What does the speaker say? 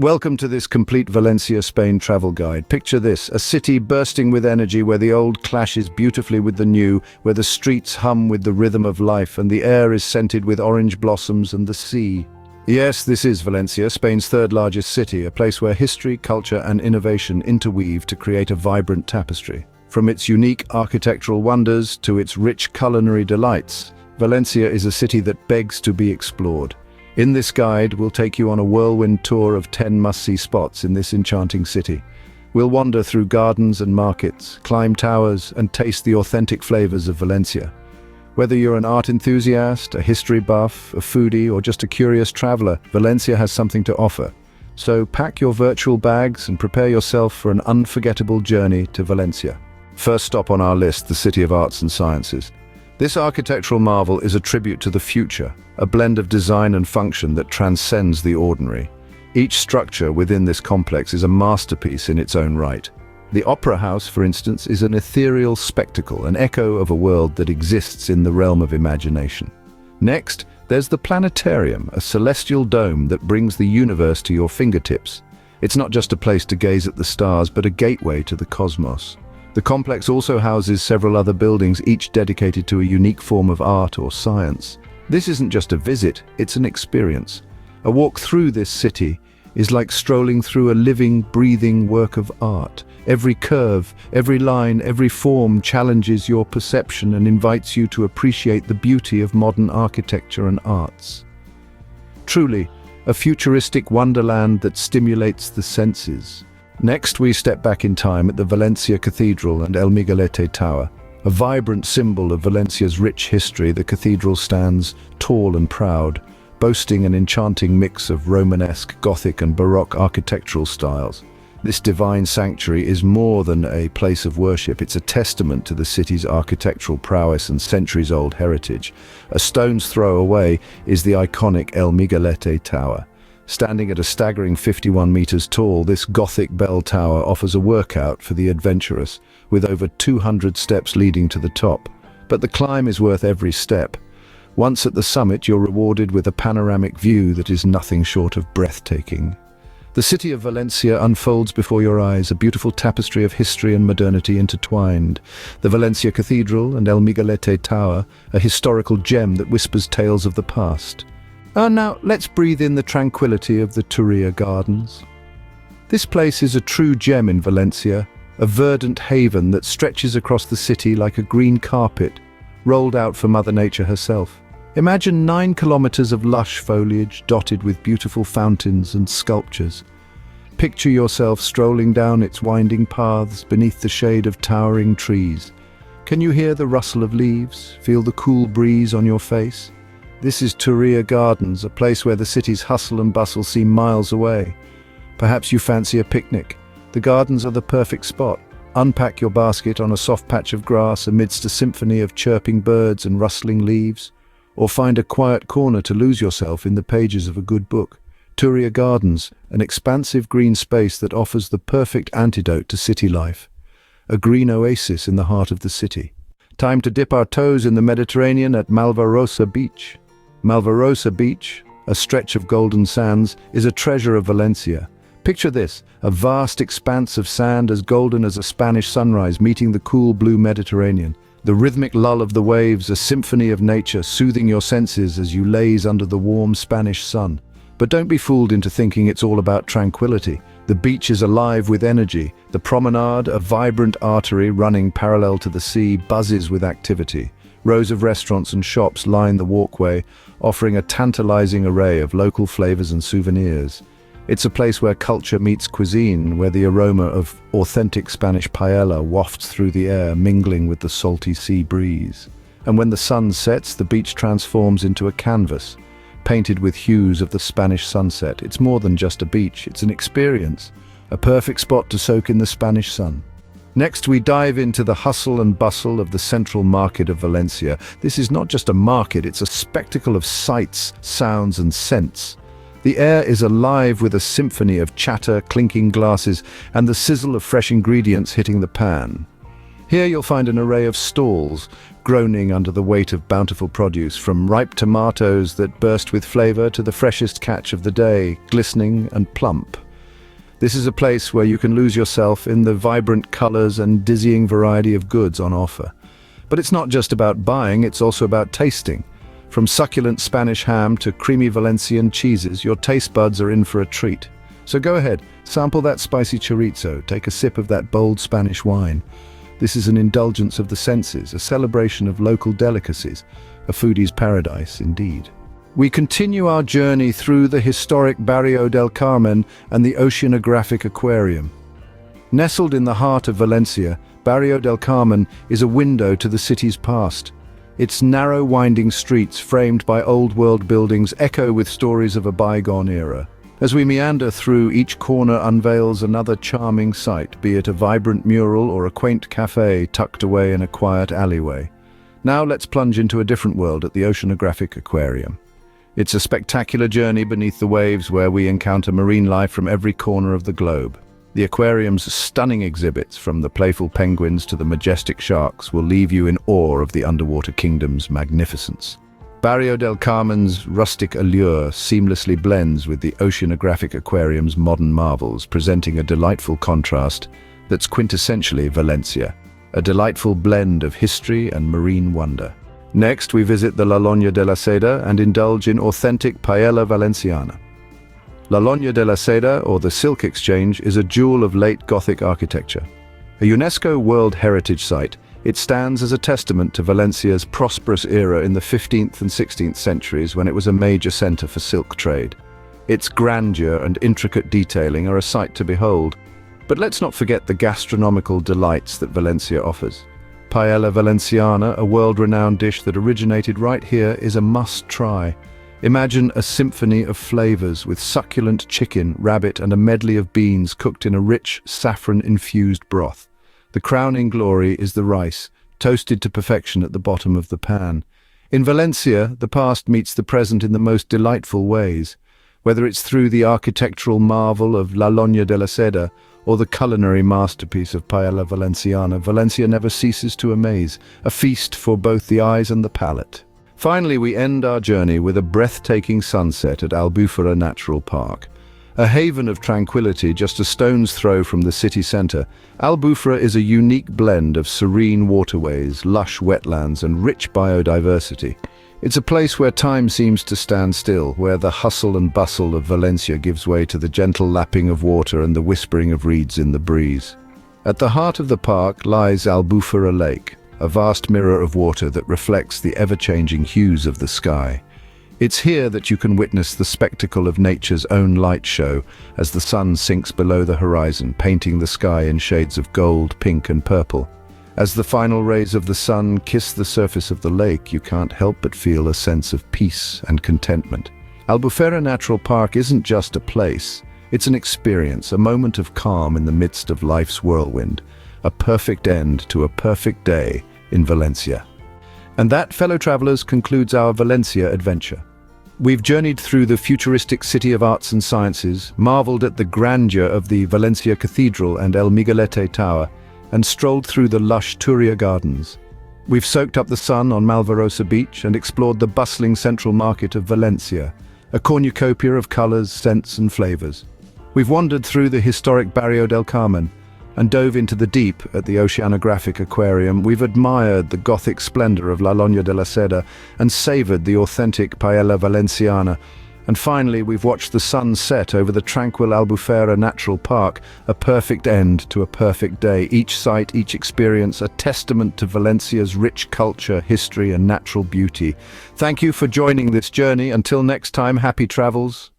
Welcome to this complete Valencia, Spain travel guide. Picture this, a city bursting with energy where the old clashes beautifully with the new, where the streets hum with the rhythm of life and the air is scented with orange blossoms and the sea. Yes, this is Valencia, Spain's third largest city, a place where history, culture and innovation interweave to create a vibrant tapestry. From its unique architectural wonders to its rich culinary delights, Valencia is a city that begs to be explored. In this guide, we'll take you on a whirlwind tour of 10 must-see spots in this enchanting city. We'll wander through gardens and markets, climb towers, and taste the authentic flavors of Valencia. Whether you're an art enthusiast, a history buff, a foodie, or just a curious traveler, Valencia has something to offer. So pack your virtual bags and prepare yourself for an unforgettable journey to Valencia. First stop on our list, the City of Arts and Sciences. This architectural marvel is a tribute to the future, a blend of design and function that transcends the ordinary. Each structure within this complex is a masterpiece in its own right. The Opera House, for instance, is an ethereal spectacle, an echo of a world that exists in the realm of imagination. Next, there's the planetarium, a celestial dome that brings the universe to your fingertips. It's not just a place to gaze at the stars, but a gateway to the cosmos. The complex also houses several other buildings, each dedicated to a unique form of art or science. This isn't just a visit, it's an experience. A walk through this city is like strolling through a living, breathing work of art. Every curve, every line, every form challenges your perception and invites you to appreciate the beauty of modern architecture and arts. Truly, a futuristic wonderland that stimulates the senses. Next, we step back in time at the Valencia Cathedral and El Miguelete Tower. A vibrant symbol of Valencia's rich history, the cathedral stands tall and proud, boasting an enchanting mix of Romanesque, Gothic and Baroque architectural styles. This divine sanctuary is more than a place of worship, it's a testament to the city's architectural prowess and centuries-old heritage. A stone's throw away is the iconic El Miguelete Tower. Standing at a staggering 51 meters tall, this Gothic bell tower offers a workout for the adventurous, with over 200 steps leading to the top. But the climb is worth every step. Once at the summit, you're rewarded with a panoramic view that is nothing short of breathtaking. The city of Valencia unfolds before your eyes, a beautiful tapestry of history and modernity intertwined. The Valencia Cathedral and El Miguelete Tower, a historical gem that whispers tales of the past. Now, let's breathe in the tranquility of the Turia Gardens. This place is a true gem in Valencia, a verdant haven that stretches across the city like a green carpet, rolled out for Mother Nature herself. Imagine 9 kilometers of lush foliage dotted with beautiful fountains and sculptures. Picture yourself strolling down its winding paths beneath the shade of towering trees. Can you hear the rustle of leaves? Feel the cool breeze on your face? This is Turia Gardens, a place where the city's hustle and bustle seem miles away. Perhaps you fancy a picnic. The gardens are the perfect spot. Unpack your basket on a soft patch of grass amidst a symphony of chirping birds and rustling leaves. Or find a quiet corner to lose yourself in the pages of a good book. Turia Gardens, an expansive green space that offers the perfect antidote to city life. A green oasis in the heart of the city. Time to dip our toes in the Mediterranean at Malvarosa Beach. Malvarosa Beach, a stretch of golden sands, is a treasure of Valencia. Picture this, a vast expanse of sand as golden as a Spanish sunrise meeting the cool blue Mediterranean. The rhythmic lull of the waves, a symphony of nature soothing your senses as you laze under the warm Spanish sun. But don't be fooled into thinking it's all about tranquility. The beach is alive with energy. The promenade, a vibrant artery running parallel to the sea, buzzes with activity. Rows of restaurants and shops line the walkway, offering a tantalizing array of local flavors and souvenirs. It's a place where culture meets cuisine, where the aroma of authentic Spanish paella wafts through the air, mingling with the salty sea breeze. And when the sun sets, the beach transforms into a canvas, painted with hues of the Spanish sunset. It's more than just a beach, it's an experience, a perfect spot to soak in the Spanish sun. Next, we dive into the hustle and bustle of the central market of Valencia. This is not just a market, it's a spectacle of sights, sounds and scents. The air is alive with a symphony of chatter, clinking glasses, and the sizzle of fresh ingredients hitting the pan. Here you'll find an array of stalls, groaning under the weight of bountiful produce, from ripe tomatoes that burst with flavor to the freshest catch of the day, glistening and plump. This is a place where you can lose yourself in the vibrant colors and dizzying variety of goods on offer. But it's not just about buying, it's also about tasting. From succulent Spanish ham to creamy Valencian cheeses, your taste buds are in for a treat. So go ahead, sample that spicy chorizo, take a sip of that bold Spanish wine. This is an indulgence of the senses, a celebration of local delicacies, a foodie's paradise indeed. We continue our journey through the historic Barrio del Carmen and the oceanographic aquarium. Nestled in the heart of Valencia, Barrio del Carmen is a window to the city's past. Its narrow, winding streets, framed by old-world buildings, echo with stories of a bygone era. As we meander through, each corner unveils another charming sight, be it a vibrant mural or a quaint cafe tucked away in a quiet alleyway. Now let's plunge into a different world at the oceanographic aquarium. It's a spectacular journey beneath the waves where we encounter marine life from every corner of the globe. The aquarium's stunning exhibits, from the playful penguins to the majestic sharks, will leave you in awe of the underwater kingdom's magnificence. Barrio del Carmen's rustic allure seamlessly blends with the oceanographic aquarium's modern marvels, presenting a delightful contrast that's quintessentially Valencia, a delightful blend of history and marine wonder. Next, we visit the La Lloña de la Seda and indulge in authentic paella valenciana. La Lloña de la Seda, or the Silk Exchange, is a jewel of late Gothic architecture. A UNESCO World Heritage Site, it stands as a testament to Valencia's prosperous era in the 15th and 16th centuries when it was a major center for silk trade. Its grandeur and intricate detailing are a sight to behold. But let's not forget the gastronomical delights that Valencia offers. Paella Valenciana, a world-renowned dish that originated right here, is a must-try. Imagine a symphony of flavors with succulent chicken, rabbit, and a medley of beans cooked in a rich, saffron-infused broth. The crowning glory is the rice, toasted to perfection at the bottom of the pan. In Valencia, the past meets the present in the most delightful ways. Whether it's through the architectural marvel of La Lloña de la Seda or the culinary masterpiece of Paella Valenciana, Valencia never ceases to amaze, a feast for both the eyes and the palate. Finally, we end our journey with a breathtaking sunset at Albufera Natural Park. A haven of tranquility just a stone's throw from the city center, Albufera is a unique blend of serene waterways, lush wetlands, and rich biodiversity. It's a place where time seems to stand still, where the hustle and bustle of Valencia gives way to the gentle lapping of water and the whispering of reeds in the breeze. At the heart of the park lies Albufera Lake, a vast mirror of water that reflects the ever-changing hues of the sky. It's here that you can witness the spectacle of nature's own light show as the sun sinks below the horizon, painting the sky in shades of gold, pink, and purple. As the final rays of the sun kiss the surface of the lake, you can't help but feel a sense of peace and contentment. Albufera Natural Park isn't just a place, it's an experience, a moment of calm in the midst of life's whirlwind, a perfect end to a perfect day in Valencia. And that, fellow travelers, concludes our Valencia adventure. We've journeyed through the futuristic city of arts and sciences, marveled at the grandeur of the Valencia Cathedral and El Miguelete Tower, and strolled through the lush Turia Gardens. We've soaked up the sun on Malvarosa beach and explored the bustling central market of Valencia, a cornucopia of colors, scents, and flavors. We've wandered through the historic Barrio del Carmen and dove into the deep at the oceanographic aquarium. We've admired the Gothic splendor of La Lloña de la Seda and savored the authentic Paella Valenciana. And finally, we've watched the sun set over the tranquil Albufera Natural Park, a perfect end to a perfect day. Each sight, each experience, a testament to Valencia's rich culture, history, and natural beauty. Thank you for joining this journey. Until next time, happy travels.